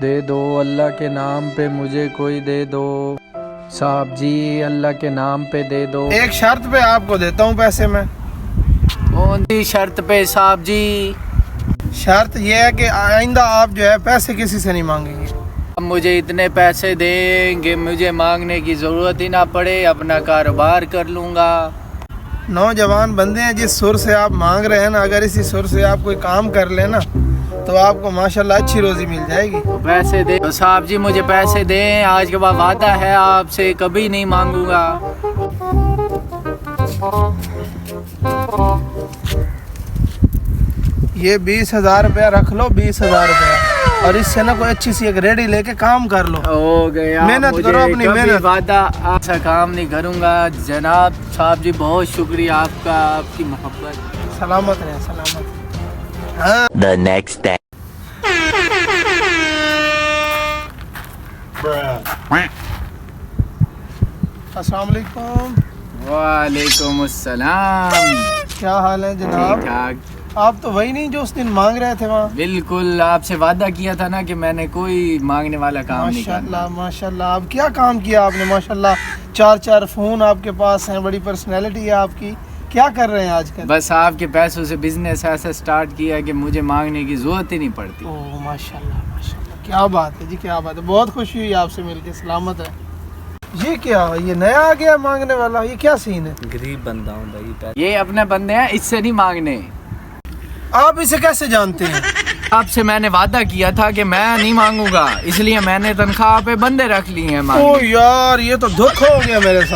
دے دو اللہ کے نام پہ مجھے کوئی دے دو صاحب جی، اللہ کے نام پہ دے دو۔ ایک شرط پہ آپ کو دیتا ہوں پیسے میں۔ کون سی شرط پہ صاحب جی؟ شرط یہ ہے کہ آئندہ آپ جو ہے پیسے کسی سے نہیں مانگیں گے۔ اب مجھے اتنے پیسے دیں کہ مجھے مانگنے کی ضرورت ہی نہ پڑے، اپنا کاروبار کر لوں گا۔ نوجوان بندے ہیں، جس سر سے آپ مانگ رہے ہیں نا، اگر اسی سر سے آپ کوئی کام کر لیں نا تو آپ کو ماشاءاللہ اچھی روزی مل جائے گی۔ پیسے دیں صاحب جی، مجھے پیسے دیں، آج کے بعد وعدہ ہے آپ سے کبھی نہیں مانگوں گا۔ یہ 20,000 روپیہ رکھ لو، 20,000 روپیہ، اور اس سے نا کوئی اچھی سی ایک ریڈی لے کے کام کر لو۔ ہو گیا، محنت مجھے کرو اپنی کبھی محنت۔ وعدہ ایسا کام نہیں کروں گا جناب صاحب جی، بہت شکریہ آپ کا، آپ کی محبت۔ سلامت رہے، سلامت۔ ہاں The next day. السلام علیکم۔ وعلیکم السلام۔ کیا حال ہے جناب؟ ٹھیک ٹھاک، آپ تو وہی نہیں جو اس دن مانگ رہے تھے وہاں؟ بالکل آپ سے وعدہ کیا تھا نا کہ میں نے کوئی مانگنے والا کام نہیں کرنا۔ ماشاءاللہ ماشاءاللہ، آپ کیا کام کیا آپ نے؟ ماشاءاللہ 4 فون آپ کے پاس ہیں، بڑی پرسنالٹی ہے آپ کی۔ کیا کر رہے ہیں آج کل؟ بس آپ کے پیسوں سے بزنس ایسا سٹارٹ کیا کہ مجھے مانگنے کی ضرورت ہی نہیں پڑتی۔ اوہ ماشاءاللہ ماشاءاللہ، کیا بات ہے جی، کیا بات ہے، بہت خوشی ہوئی آپ سے مل کے، سلامت ہے۔ یہ کیا، یہ نیا آ گیا مانگنے والا، یہ کیا سین ہے؟ غریب بندہ ہوں بھائی، یہ اپنے بندے ہیں، اس سے نہیں مانگنے۔ آپ اسے کیسے جانتے ہیں؟ آپ سے میں نے وعدہ کیا تھا کہ میں نہیں مانگوں گا، اس لیے میں نے تنخواہ پہ بندے رکھ لیے ہیں۔ او یار، یہ تو دکھ ہو گیا میرے ساتھ۔